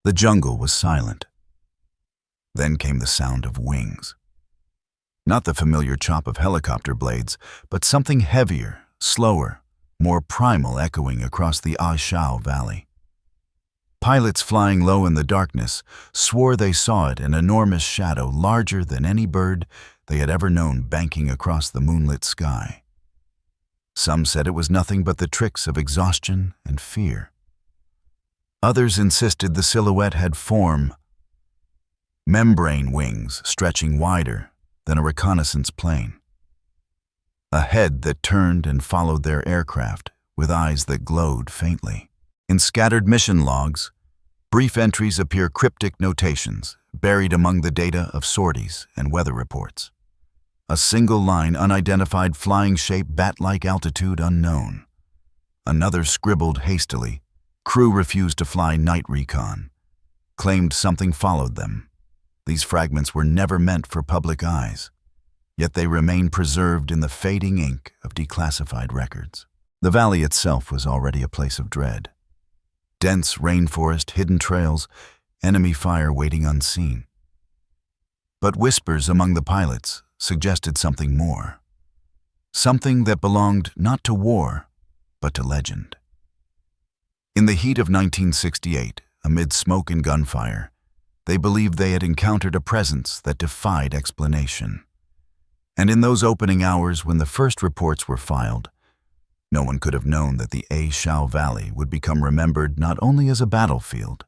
The jungle was silent. Then came the sound of wings. Not the familiar chop of helicopter blades, but something heavier, slower, more primal echoing across the A Shau Valley. Pilots flying low in the darkness swore they saw it, an enormous shadow larger than any bird they had ever known banking across the moonlit sky. Some said it was nothing but the tricks of exhaustion and fear. Others insisted the silhouette had form, membrane wings stretching wider than a reconnaissance plane. A head that turned and followed their aircraft with eyes that glowed faintly. In scattered mission logs, brief entries appear, cryptic notations buried among the data of sorties and weather reports. A single line, unidentified flying shape, bat-like altitude unknown. Another scribbled hastily, crew refused to fly night recon. Claimed something followed them. These fragments were never meant for public eyes, yet they remain preserved in the fading ink of declassified records. The valley itself was already a place of dread. Dense rainforest, hidden trails, enemy fire waiting unseen. But whispers among the pilots suggested something more. Something that belonged not to war, but to legend. In the heat of 1968, amid smoke and gunfire, they believed they had encountered a presence that defied explanation. And in those opening hours when the first reports were filed, no one could have known that the A Shau Valley would become remembered not only as a battlefield,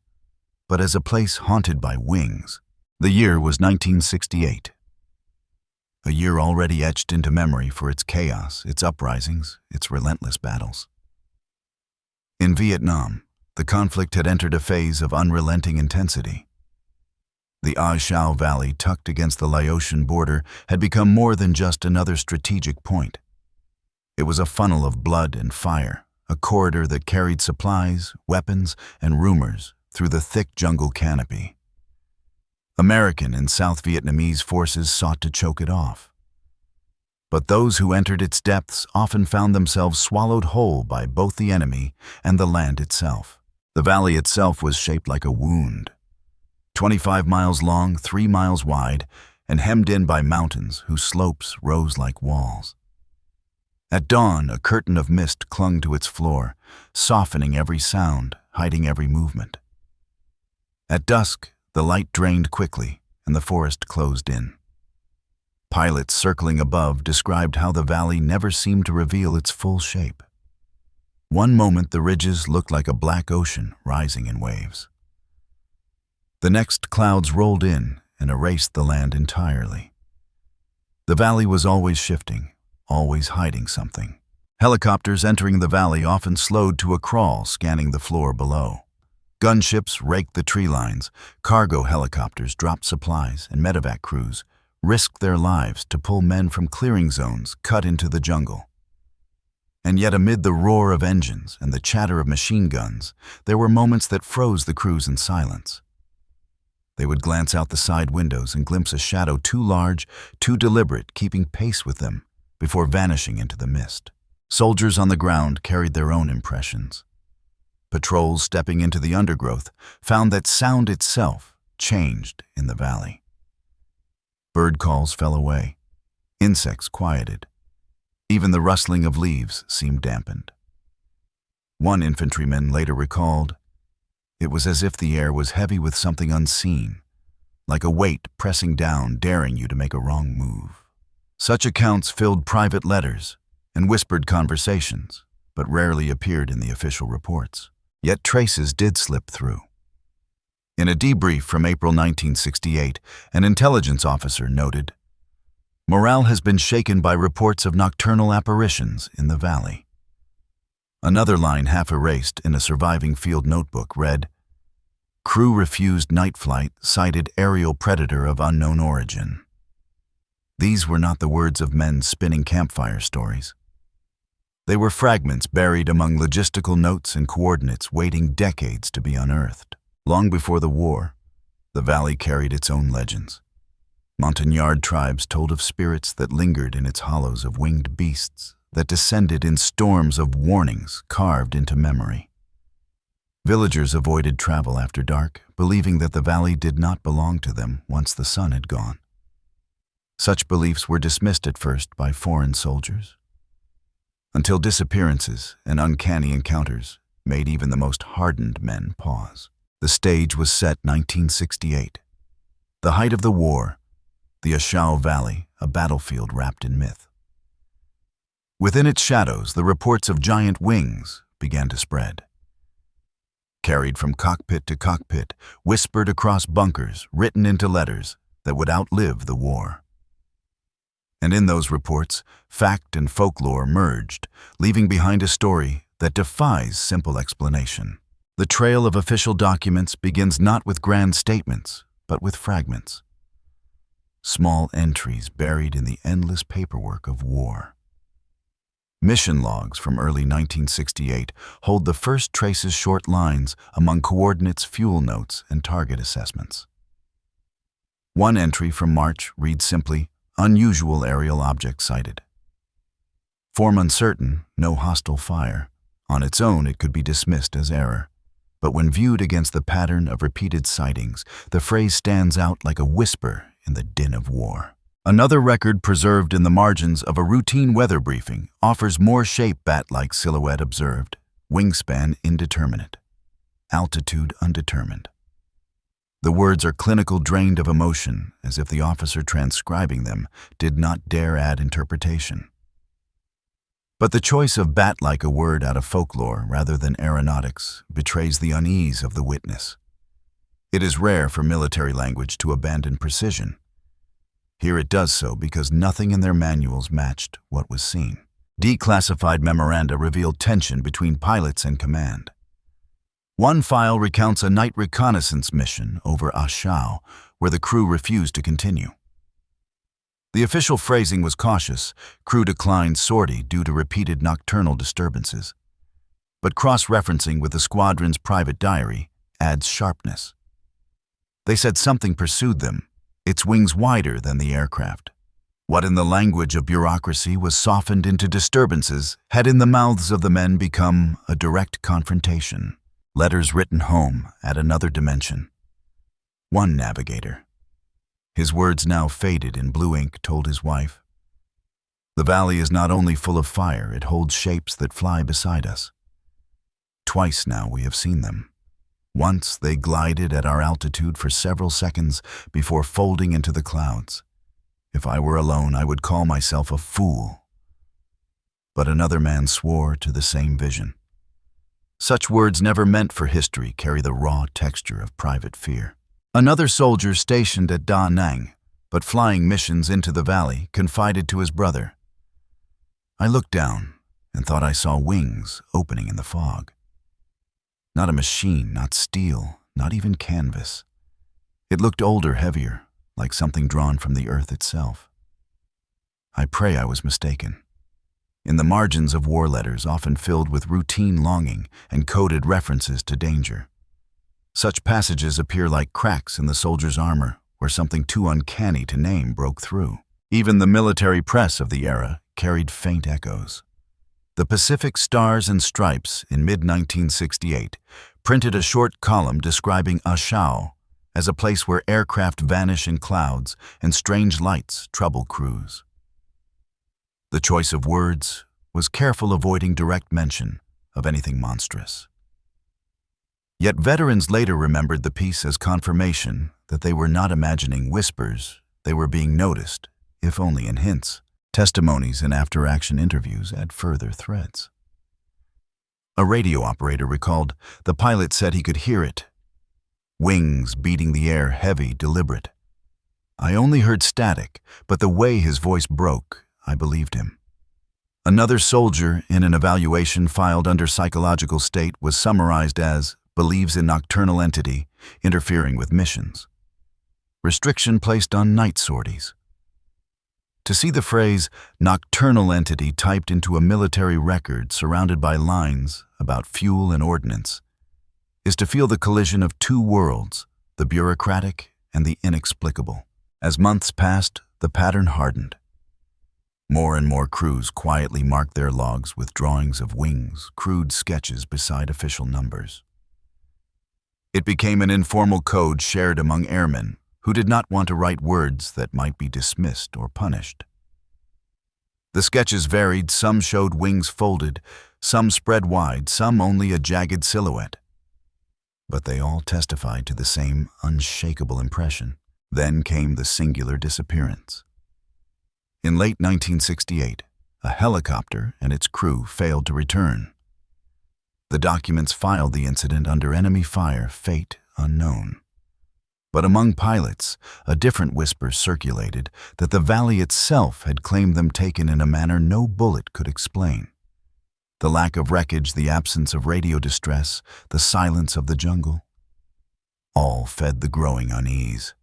but as a place haunted by wings. The year was 1968. A year already etched into memory for its chaos, its uprisings, its relentless battles. In Vietnam, the conflict had entered a phase of unrelenting intensity. The A Shau Valley, tucked against the Laotian border, had become more than just another strategic point. It was a funnel of blood and fire, a corridor that carried supplies, weapons, and rumors through the thick jungle canopy. American and South Vietnamese forces sought to choke it off. But those who entered its depths often found themselves swallowed whole by both the enemy and the land itself. The valley itself was shaped like a wound, 25 miles long, 3 miles wide, and hemmed in by mountains whose slopes rose like walls. At dawn, a curtain of mist clung to its floor, softening every sound, hiding every movement. At dusk, the light drained quickly, and the forest closed in. Pilots circling above described how the valley never seemed to reveal its full shape. One moment the ridges looked like a black ocean rising in waves. The next, clouds rolled in and erased the land entirely. The valley was always shifting, always hiding something. Helicopters entering the valley often slowed to a crawl, scanning the floor below. Gunships raked the tree lines, cargo helicopters dropped supplies, and medevac crews risked their lives to pull men from clearing zones cut into the jungle. And yet amid the roar of engines and the chatter of machine guns, there were moments that froze the crews in silence. They would glance out the side windows and glimpse a shadow too large, too deliberate, keeping pace with them before vanishing into the mist. Soldiers on the ground carried their own impressions. Patrols stepping into the undergrowth found that sound itself changed in the valley. Bird calls fell away. Insects quieted. Even the rustling of leaves seemed dampened. One infantryman later recalled, "It was as if the air was heavy with something unseen, like a weight pressing down, daring you to make a wrong move." Such accounts filled private letters and whispered conversations, but rarely appeared in the official reports. Yet traces did slip through. In a debrief from April 1968, an intelligence officer noted, "Morale has been shaken by reports of nocturnal apparitions in the valley." Another line, half erased in a surviving field notebook, read, "Crew refused night flight, cited aerial predator of unknown origin." These were not the words of men spinning campfire stories. They were fragments buried among logistical notes and coordinates waiting decades to be unearthed. Long before the war, the valley carried its own legends. Montagnard tribes told of spirits that lingered in its hollows, of winged beasts that descended in storms of warnings carved into memory. Villagers avoided travel after dark, believing that the valley did not belong to them once the sun had gone. Such beliefs were dismissed at first by foreign soldiers, until disappearances and uncanny encounters made even the most hardened men pause. The stage was set 1968. The height of the war, the A Shau Valley, a battlefield wrapped in myth. Within its shadows, the reports of giant wings began to spread. Carried from cockpit to cockpit, whispered across bunkers, written into letters that would outlive the war. And in those reports, fact and folklore merged, leaving behind a story that defies simple explanation. The trail of official documents begins not with grand statements, but with fragments. Small entries buried in the endless paperwork of war. Mission logs from early 1968 hold the first traces short lines among coordinates, fuel notes, and target assessments. One entry from March reads simply, "Unusual aerial object sighted." Form uncertain, no hostile fire. On its own, it could be dismissed as error. But when viewed against the pattern of repeated sightings, the phrase stands out like a whisper in the din of war. Another record preserved in the margins of a routine weather briefing offers more shape bat-like silhouette observed, wingspan indeterminate, altitude undetermined. The words are clinical, drained of emotion, as if the officer transcribing them did not dare add interpretation. But the choice of bat-like a word out of folklore rather than aeronautics betrays the unease of the witness. It is rare for military language to abandon precision. Here it does so because nothing in their manuals matched what was seen. Declassified memoranda revealed tension between pilots and command. One file recounts a night reconnaissance mission over A Shau, where the crew refused to continue. The official phrasing was cautious. Crew declined sortie due to repeated nocturnal disturbances. But cross-referencing with the squadron's private diary adds sharpness. They said something pursued them, its wings wider than the aircraft. What in the language of bureaucracy was softened into disturbances had in the mouths of the men become a direct confrontation. Letters written home add another dimension. One navigator, his words now faded in blue ink, told his wife, "The valley is not only full of fire, it holds shapes that fly beside us. Twice now we have seen them. Once they glided at our altitude for several seconds before folding into the clouds. If I were alone, I would call myself a fool." But another man swore to the same vision. Such words, never meant for history, carry the raw texture of private fear. Another soldier stationed at Da Nang, but flying missions into the valley, confided to his brother, "I looked down and thought I saw wings opening in the fog. Not a machine, not steel, not even canvas. It looked older, heavier, like something drawn from the earth itself. I pray I was mistaken." In the margins of war letters, often filled with routine longing and coded references to danger. Such passages appear like cracks in the soldier's armor, where something too uncanny to name broke through. Even the military press of the era carried faint echoes. The Pacific Stars and Stripes in mid-1968 printed a short column describing A Shau as a place where aircraft vanish in clouds and strange lights trouble crews. The choice of words was careful, avoiding direct mention of anything monstrous. Yet veterans later remembered the piece as confirmation that they were not imagining whispers, they were being noticed, if only in hints. Testimonies and after-action interviews add further threads. A radio operator recalled the pilot said he could hear it. Wings beating the air, heavy, deliberate. I only heard static, but the way his voice broke, I believed him. Another soldier in an evaluation filed under psychological state was summarized as believes in nocturnal entity interfering with missions. Restriction placed on night sorties. To see the phrase nocturnal entity typed into a military record surrounded by lines about fuel and ordnance is to feel the collision of two worlds, the bureaucratic and the inexplicable. As months passed, the pattern hardened. More and more crews quietly marked their logs with drawings of wings, crude sketches beside official numbers. It became an informal code shared among airmen who did not want to write words that might be dismissed or punished. The sketches varied. Some showed wings folded, some spread wide, some only a jagged silhouette. But they all testified to the same unshakable impression. Then came the singular disappearance. In late 1968, a helicopter and its crew failed to return. The documents filed the incident under enemy fire, fate unknown. But among pilots, a different whisper circulated that the valley itself had claimed them taken in a manner no bullet could explain. The lack of wreckage, the absence of radio distress, the silence of the jungle, all fed the growing unease.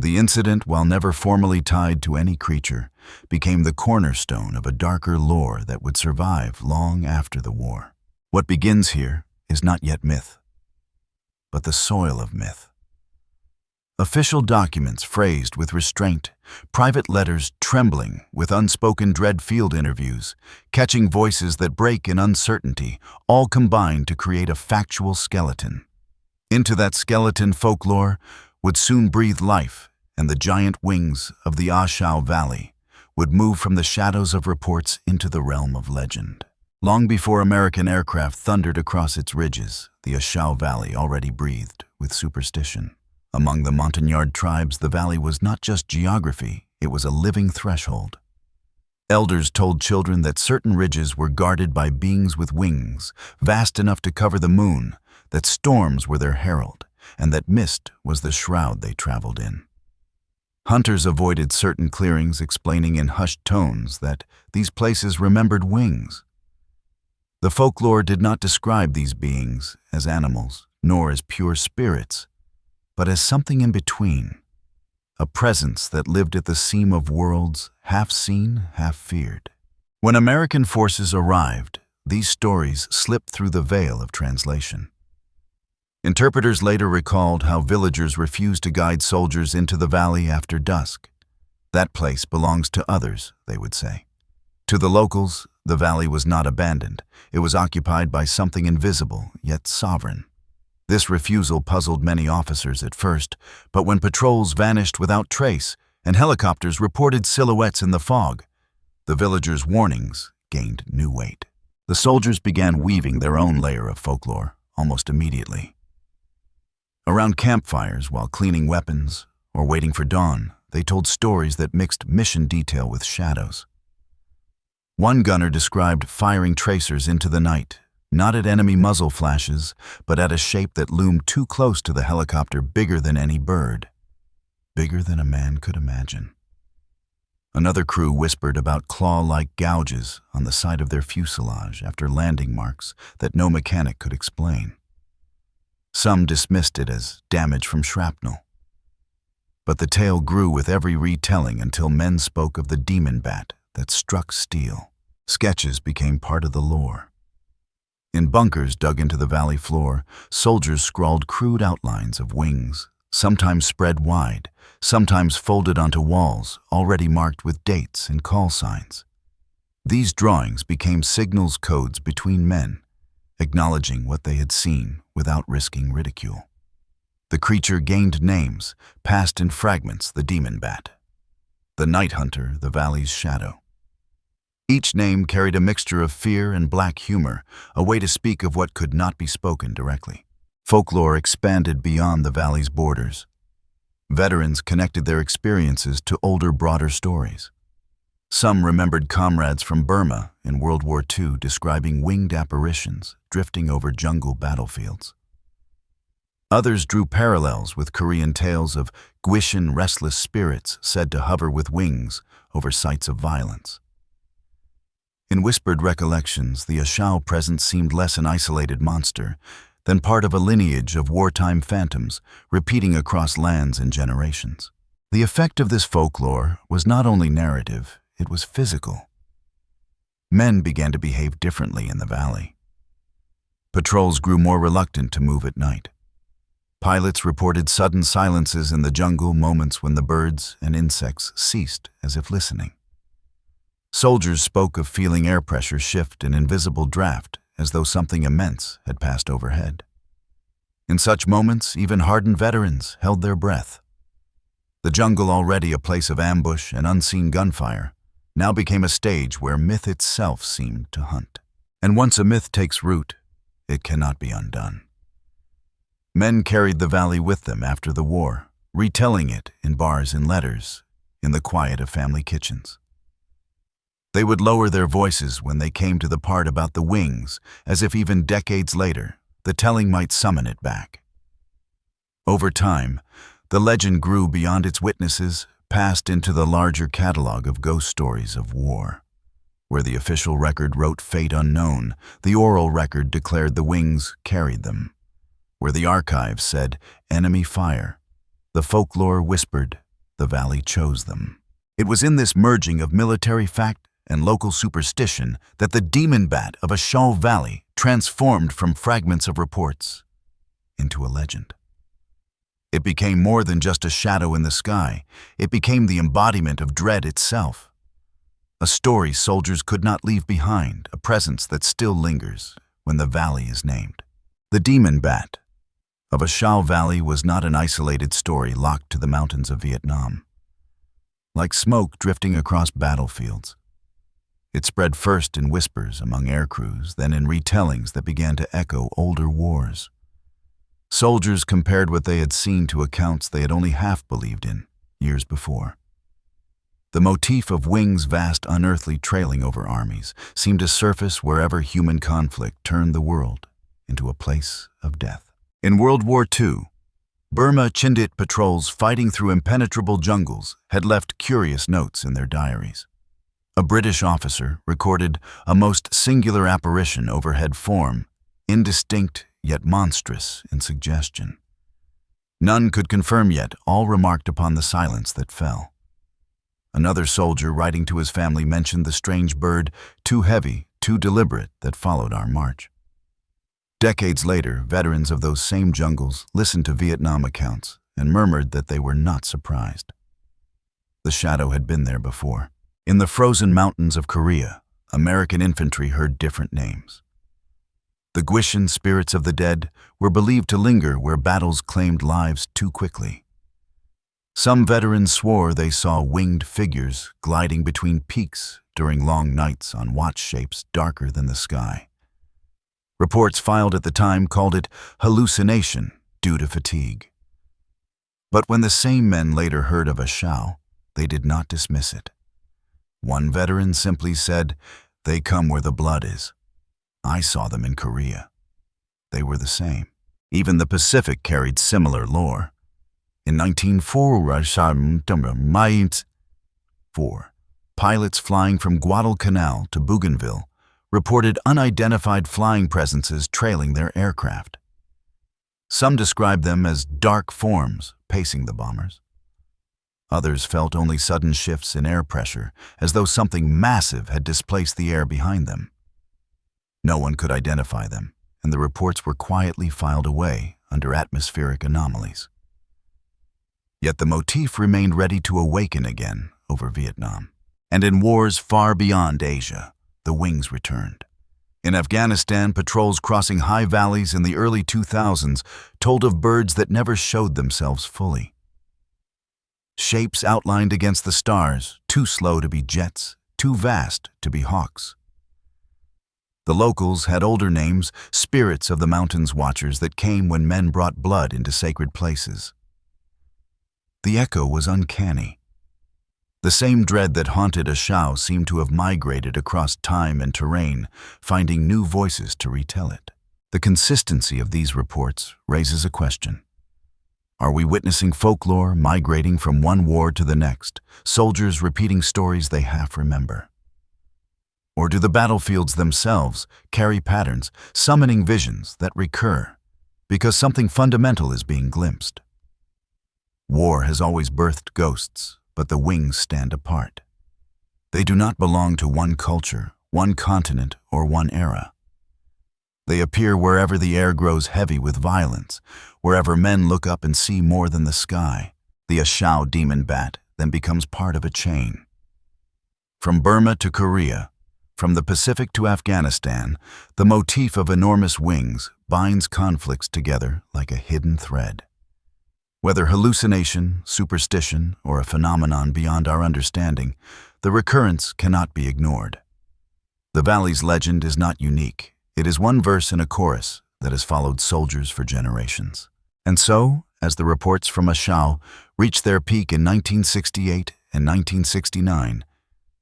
The incident, while never formally tied to any creature, became the cornerstone of a darker lore that would survive long after the war. What begins here is not yet myth, but the soil of myth. Official documents phrased with restraint, private letters trembling with unspoken dread, field interviews, catching voices that break in uncertainty, all combined to create a factual skeleton. Into that skeleton, folklore would soon breathe life, and the giant wings of the A Shau Valley would move from the shadows of reports into the realm of legend. Long before American aircraft thundered across its ridges, the A Shau Valley already breathed with superstition. Among the Montagnard tribes, the valley was not just geography, it was a living threshold. Elders told children that certain ridges were guarded by beings with wings, vast enough to cover the moon, that storms were their herald, and that mist was the shroud they traveled in. Hunters avoided certain clearings, explaining in hushed tones that these places remembered wings. The folklore did not describe these beings as animals, nor as pure spirits, but as something in between, a presence that lived at the seam of worlds, half seen, half feared. When American forces arrived, these stories slipped through the veil of translation. Interpreters later recalled how villagers refused to guide soldiers into the valley after dusk. That place belongs to others, they would say. To the locals, the valley was not abandoned. It was occupied by something invisible, yet sovereign. This refusal puzzled many officers at first, but when patrols vanished without trace and helicopters reported silhouettes in the fog, the villagers' warnings gained new weight. The soldiers began weaving their own layer of folklore almost immediately. Around campfires, while cleaning weapons or waiting for dawn, they told stories that mixed mission detail with shadows. One gunner described firing tracers into the night, not at enemy muzzle flashes, but at a shape that loomed too close to the helicopter, bigger than any bird, bigger than a man could imagine. Another crew whispered about claw-like gouges on the side of their fuselage after landing marks that no mechanic could explain. Some dismissed it as damage from shrapnel. But the tale grew with every retelling until men spoke of the demon bat that struck steel. Sketches became part of the lore. In bunkers dug into the valley floor, soldiers scrawled crude outlines of wings, sometimes spread wide, sometimes folded onto walls already marked with dates and call signs. These drawings became signals codes between men, acknowledging what they had seen without risking ridicule. The creature gained names, passed in fragments: the demon bat, the night hunter, the valley's shadow. Each name carried a mixture of fear and black humor, a way to speak of what could not be spoken directly. Folklore expanded beyond the valley's borders. Veterans connected their experiences to older, broader stories. Some remembered comrades from Burma in World War II describing winged apparitions drifting over jungle battlefields. Others drew parallels with Korean tales of Gwishin, restless spirits said to hover with wings over sites of violence. In whispered recollections, the A Shau presence seemed less an isolated monster than part of a lineage of wartime phantoms repeating across lands and generations. The effect of this folklore was not only narrative, it was physical. Men began to behave differently in the valley. Patrols grew more reluctant to move at night. Pilots reported sudden silences in the jungle, moments when the birds and insects ceased as if listening. Soldiers spoke of feeling air pressure shift, an invisible draft, as though something immense had passed overhead. In such moments, even hardened veterans held their breath. The jungle, already a place of ambush and unseen gunfire, now became a stage where myth itself seemed to hunt. And once a myth takes root, it cannot be undone. Men carried the valley with them after the war, retelling it in bars and letters, in the quiet of family kitchens. They would lower their voices when they came to the part about the wings, as if even decades later, the telling might summon it back. Over time, the legend grew beyond its witnesses, passed into the larger catalog of ghost stories of war. Where the official record wrote fate unknown, the oral record declared the wings carried them. Where the archives said enemy fire, the folklore whispered the valley chose them. It was in this merging of military fact and local superstition that the demon bat of A Shau Valley transformed from fragments of reports into a legend. It became more than just a shadow in the sky. It became the embodiment of dread itself. A story soldiers could not leave behind, a presence that still lingers when the valley is named. The demon bat of A Shau Valley was not an isolated story locked to the mountains of Vietnam. Like smoke drifting across battlefields, it spread first in whispers among air crews, then in retellings that began to echo older wars. Soldiers compared what they had seen to accounts they had only half believed in years before. The motif of wings vast unearthly trailing over armies seemed to surface wherever human conflict turned the world into a place of death. In World War II, Burma Chindit patrols fighting through impenetrable jungles had left curious notes in their diaries. A British officer recorded a most singular apparition overhead form, indistinct yet monstrous in suggestion. None could confirm yet, all remarked upon the silence that fell. Another soldier writing to his family mentioned the strange bird, too heavy, too deliberate, that followed our march. Decades later, veterans of those same jungles listened to Vietnam accounts and murmured that they were not surprised. The shadow had been there before. In the frozen mountains of Korea, American infantry heard different names. The Guishan spirits of the dead were believed to linger where battles claimed lives too quickly. Some veterans swore they saw winged figures gliding between peaks during long nights on watch shapes darker than the sky. Reports filed at the time called it hallucination due to fatigue. But when the same men later heard of A Shau, they did not dismiss it. One veteran simply said, "They come where the blood is. I saw them in Korea. They were the same." Even the Pacific carried similar lore. In 1904, pilots flying from Guadalcanal to Bougainville reported unidentified flying presences trailing their aircraft. Some described them as dark forms pacing the bombers. Others felt only sudden shifts in air pressure, as though something massive had displaced the air behind them. No one could identify them, and the reports were quietly filed away under atmospheric anomalies. Yet the motif remained ready to awaken again over Vietnam. And in wars far beyond Asia, the wings returned. In Afghanistan, patrols crossing high valleys in the early 2000s told of birds that never showed themselves fully. Shapes outlined against the stars, too slow to be jets, too vast to be hawks. The locals had older names, spirits of the mountains watchers that came when men brought blood into sacred places. The echo was uncanny. The same dread that haunted A Shau seemed to have migrated across time and terrain, finding new voices to retell it. The consistency of these reports raises a question. Are we witnessing folklore migrating from one war to the next, soldiers repeating stories they half remember? Or do the battlefields themselves carry patterns, summoning visions that recur because something fundamental is being glimpsed? War has always birthed ghosts, but the wings stand apart. They do not belong to one culture, one continent, or one era. They appear wherever the air grows heavy with violence, wherever men look up and see more than the sky. The A Shau demon bat then becomes part of a chain. From Burma to Korea, from the Pacific to Afghanistan, the motif of enormous wings, binds conflicts together like a hidden thread. Whether hallucination, superstition, or a phenomenon beyond our understanding, the recurrence cannot be ignored. The valley's legend is not unique. It is one verse in a chorus that has followed soldiers for generations. And so, as the reports from A Shau reached their peak in 1968 and 1969,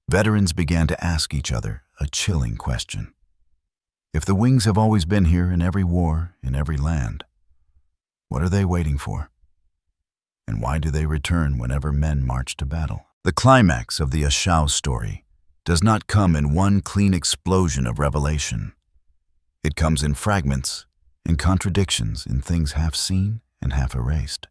veterans began to ask each other a chilling question. If the wings have always been here in every war, in every land, what are they waiting for? And why do they return whenever men march to battle? The climax of the A Shau story does not come in one clean explosion of revelation. It comes in fragments, in contradictions, in things half seen and half erased.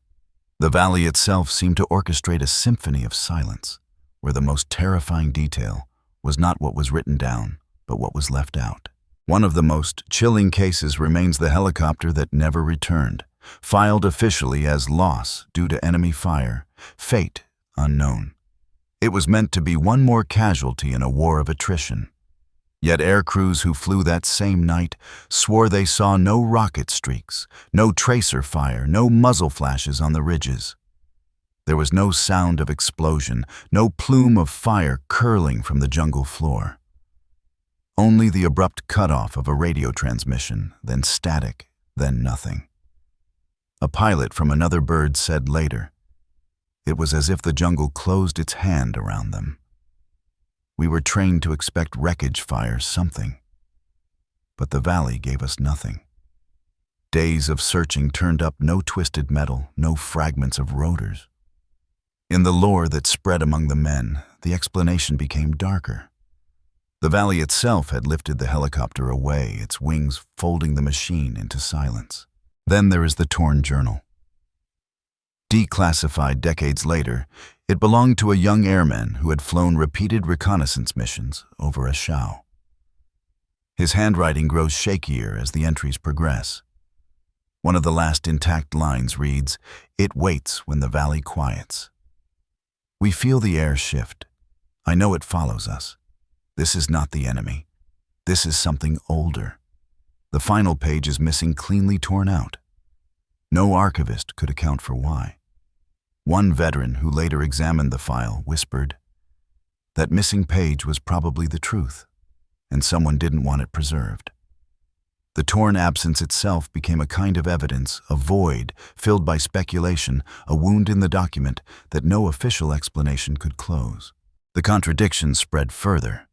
The valley itself seemed to orchestrate a symphony of silence, where the most terrifying detail was not what was written down, but what was left out. One of the most chilling cases remains the helicopter that never returned, filed officially as loss due to enemy fire, fate unknown. It was meant to be one more casualty in a war of attrition. Yet air crews who flew that same night swore they saw no rocket streaks, no tracer fire, no muzzle flashes on the ridges. There was no sound of explosion, no plume of fire curling from the jungle floor. Only the abrupt cutoff of a radio transmission, then static, then nothing. A pilot from another bird said later, "It was as if the jungle closed its hand around them. We were trained to expect wreckage fire something, but the valley gave us nothing. Days of searching turned up no twisted metal, no fragments of rotors. In the lore that spread among the men, the explanation became darker. The valley itself had lifted the helicopter away, its wings folding the machine into silence. Then there is the torn journal. Declassified decades later, it belonged to a young airman who had flown repeated reconnaissance missions over A Shau. His handwriting grows shakier as the entries progress. One of the last intact lines reads, "It waits when the valley quiets." We feel the air shift. I know it follows us. This is not the enemy. This is something older. The final page is missing, cleanly torn out. No archivist could account for why. One veteran who later examined the file whispered, "That missing page was probably the truth, and someone didn't want it preserved." The torn absence itself became a kind of evidence, a void filled by speculation, a wound in the document that no official explanation could close. The contradictions spread further.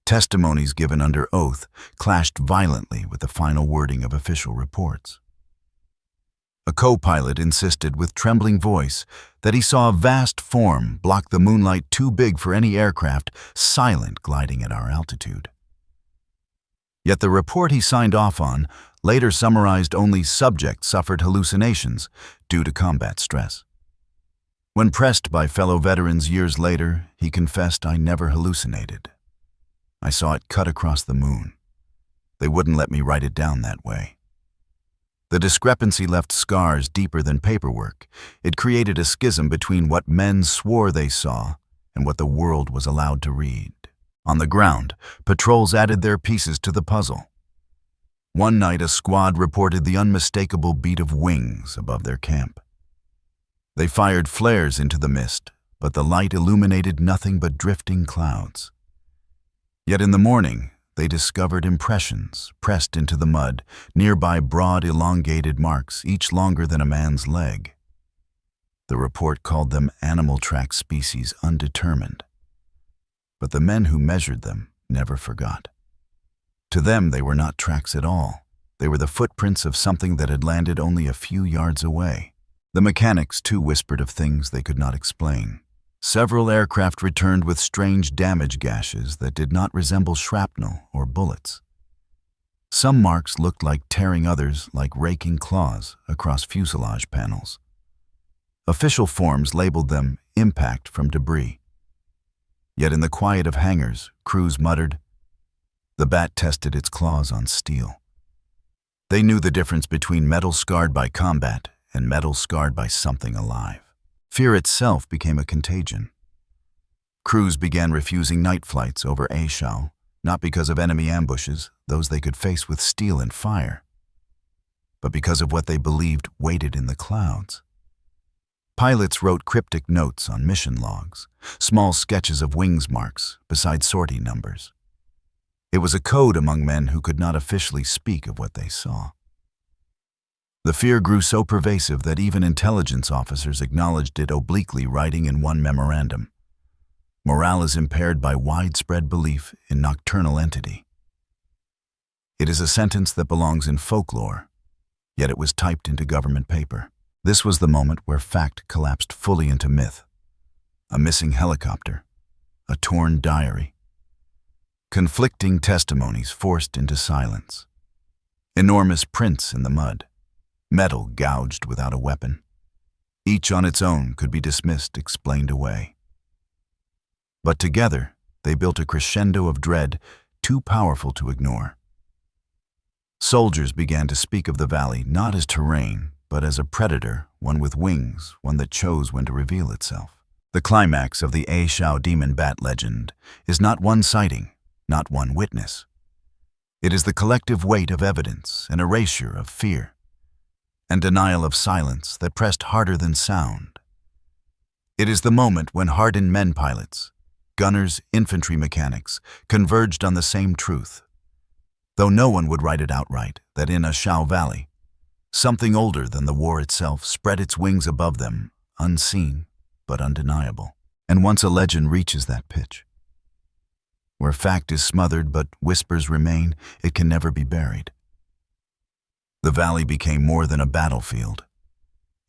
Testimonies given under oath clashed violently with the final wording of official reports. A co-pilot insisted with trembling voice that he saw a vast form block the moonlight too big for any aircraft, silent gliding at our altitude. Yet the report he signed off on later summarized only subject suffered hallucinations due to combat stress. When pressed by fellow veterans years later, he confessed, "I never hallucinated. I saw it cut across the moon. They wouldn't let me write it down that way." The discrepancy left scars deeper than paperwork. It created a schism between what men swore they saw and what the world was allowed to read. On the ground, patrols added their pieces to the puzzle. One night, a squad reported the unmistakable beat of wings above their camp. They fired flares into the mist, but the light illuminated nothing but drifting clouds. Yet in the morning, they discovered impressions pressed into the mud, nearby broad elongated marks, each longer than a man's leg. The report called them animal track species undetermined. But the men who measured them never forgot. To them, they were not tracks at all. They were the footprints of something that had landed only a few yards away. The mechanics, too, whispered of things they could not explain. Several aircraft returned with strange damage gashes that did not resemble shrapnel or bullets. Some marks looked like tearing, others like raking claws across fuselage panels. Official forms labeled them impact from debris. Yet in the quiet of hangars, crews muttered, "The bat tested its claws on steel." They knew the difference between metal scarred by combat and metal scarred by something alive. Fear itself became a contagion. Crews began refusing night flights over A Shau, not because of enemy ambushes, those they could face with steel and fire, but because of what they believed waited in the clouds. Pilots wrote cryptic notes on mission logs, small sketches of wings marks beside sortie numbers. It was a code among men who could not officially speak of what they saw. The fear grew so pervasive that even intelligence officers acknowledged it obliquely, writing in one memorandum, "Morale is impaired by widespread belief in nocturnal entity." It is a sentence that belongs in folklore, yet it was typed into government paper. This was the moment where fact collapsed fully into myth. A missing helicopter, a torn diary, conflicting testimonies forced into silence, enormous prints in the mud, metal gouged without a weapon. Each on its own could be dismissed, explained away. But together, they built a crescendo of dread too powerful to ignore. Soldiers began to speak of the valley not as terrain, but as a predator, one with wings, one that chose when to reveal itself. The climax of the A Shau demon bat legend is not one sighting, not one witness. It is the collective weight of evidence, an erasure of fear, and denial of silence that pressed harder than sound. It is the moment when hardened men pilots, gunners, infantry mechanics, converged on the same truth, though no one would write it outright, that in A Shau Valley, something older than the war itself spread its wings above them, unseen but undeniable. And once a legend reaches that pitch, where fact is smothered but whispers remain, it can never be buried. The valley became more than a battlefield.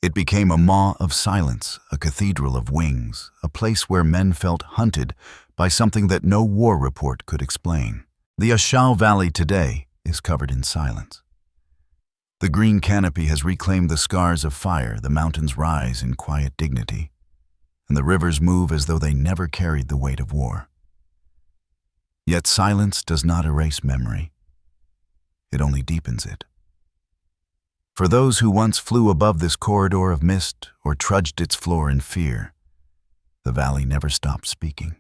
It became a maw of silence, a cathedral of wings, a place where men felt hunted by something that no war report could explain. The A Shau Valley today is covered in silence. The green canopy has reclaimed the scars of fire, the mountains rise in quiet dignity, and the rivers move as though they never carried the weight of war. Yet silence does not erase memory. It only deepens it. For those who once flew above this corridor of mist or trudged its floor in fear, the valley never stopped speaking.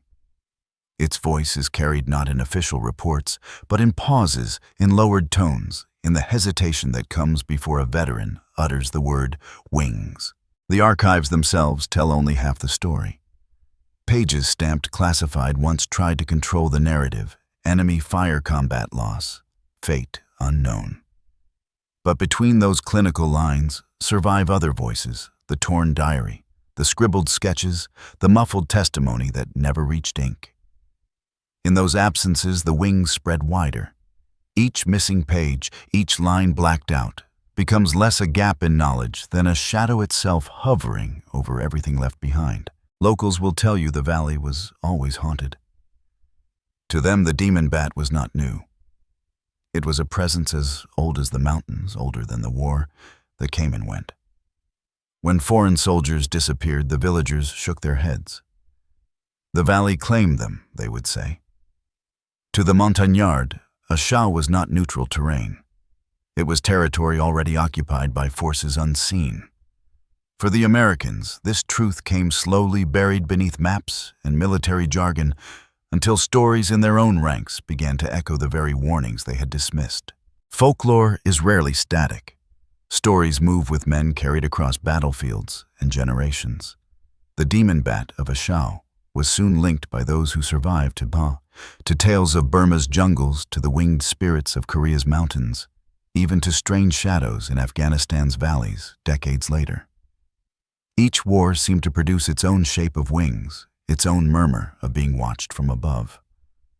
Its voice is carried not in official reports, but in pauses, in lowered tones, in the hesitation that comes before a veteran utters the word wings. The archives themselves tell only half the story. Pages stamped classified once tried to control the narrative, enemy fire combat loss, fate unknown. But between those clinical lines survive other voices, the torn diary, the scribbled sketches, the muffled testimony that never reached ink. In those absences, the wings spread wider. Each missing page, each line blacked out, becomes less a gap in knowledge than a shadow itself hovering over everything left behind. Locals will tell you the valley was always haunted. To them, the demon bat was not new. It was a presence as old as the mountains, older than the war, that came and went. When foreign soldiers disappeared, the villagers shook their heads. The valley claimed them, they would say. To the montagnard, A Shau was not neutral terrain. It was territory already occupied by forces unseen. For the Americans, this truth came slowly buried beneath maps and military jargon until stories in their own ranks began to echo the very warnings they had dismissed. Folklore is rarely static. Stories move with men carried across battlefields and generations. The demon bat of A Shau was soon linked by those who survived to tales of Burma's jungles, to the winged spirits of Korea's mountains, even to strange shadows in Afghanistan's valleys decades later. Each war seemed to produce its own shape of wings, its own murmur of being watched from above.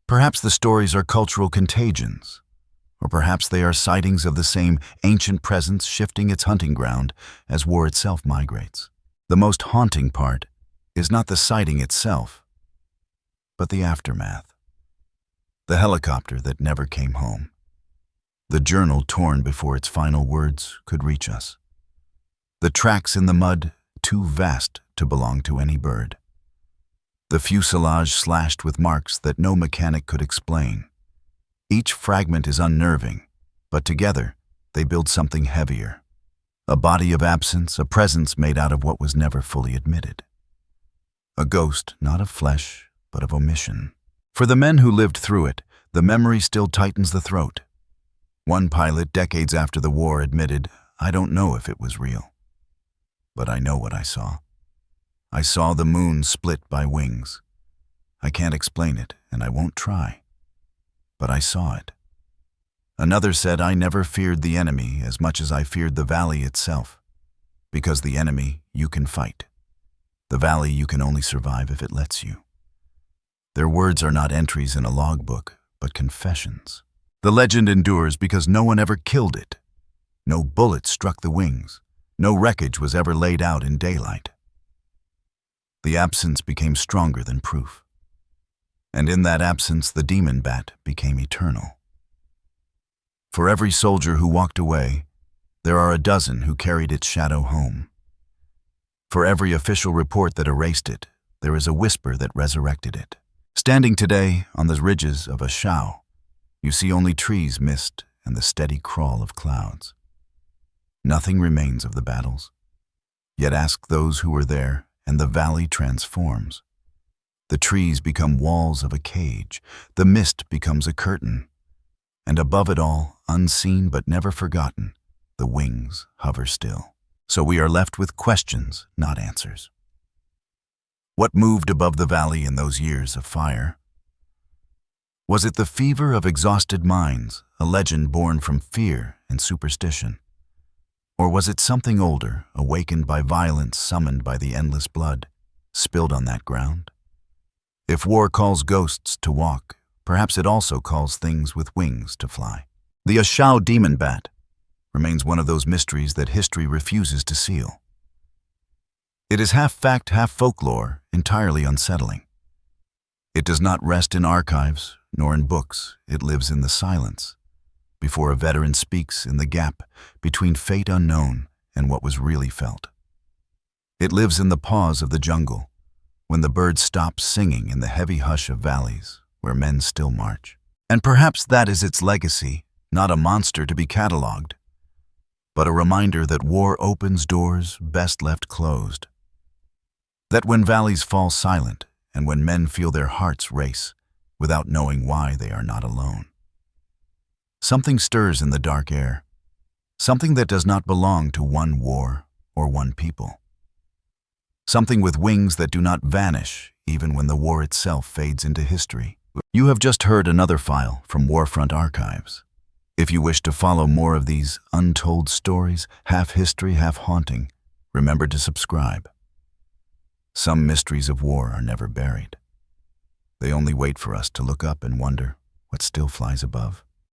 Perhaps the stories are cultural contagions, or perhaps they are sightings of the same ancient presence shifting its hunting ground as war itself migrates. The most haunting part is not the sighting itself, but the aftermath. The helicopter that never came home. The journal torn before its final words could reach us. The tracks in the mud too vast to belong to any bird. The fuselage slashed with marks that no mechanic could explain. Each fragment is unnerving, but together they build something heavier. A body of absence, a presence made out of what was never fully admitted. A ghost not of flesh, but of omission. For the men who lived through it, the memory still tightens the throat. One pilot, decades after the war, admitted, "I don't know if it was real, but I know what I saw. I saw the moon split by wings. I can't explain it, and I won't try, but I saw it." Another said, "I never feared the enemy as much as I feared the valley itself, because the enemy you can fight. The valley you can only survive if it lets you." Their words are not entries in a logbook, but confessions. The legend endures because no one ever killed it. No bullet struck the wings. No wreckage was ever laid out in daylight. The absence became stronger than proof. And in that absence, the demon bat became eternal. For every soldier who walked away, there are a dozen who carried its shadow home. For every official report that erased it, there is a whisper that resurrected it. Standing today on the ridges of A Shau, you see only trees, mist, and the steady crawl of clouds. Nothing remains of the battles. Yet ask those who were there, and the valley transforms. The trees become walls of a cage, the mist becomes a curtain, and above it all, unseen but never forgotten, the wings hover still. So we are left with questions, not answers. What moved above the valley in those years of fire? Was it the fever of exhausted minds, a legend born from fear and superstition? Or was it something older, awakened by violence, summoned by the endless blood, spilled on that ground? If war calls ghosts to walk, perhaps it also calls things with wings to fly. The A Shau demon bat remains one of those mysteries that history refuses to seal. It is half fact, half folklore, entirely unsettling. It does not rest in archives, nor in books. It lives in the silence, before a veteran speaks, in the gap between fate unknown and what was really felt. It lives in the pause of the jungle, when the birds stop singing in the heavy hush of valleys, where men still march. And perhaps that is its legacy, not a monster to be catalogued, but a reminder that war opens doors best left closed. That when valleys fall silent, and when men feel their hearts race, without knowing why, they are not alone. Something stirs in the dark air, something that does not belong to one war or one people. Something with wings that do not vanish even when the war itself fades into history. You have just heard another file from Warfront Archives. If you wish to follow more of these untold stories, half history, half haunting, remember to subscribe. Some mysteries of war are never buried. They only wait for us to look up and wonder what still flies above.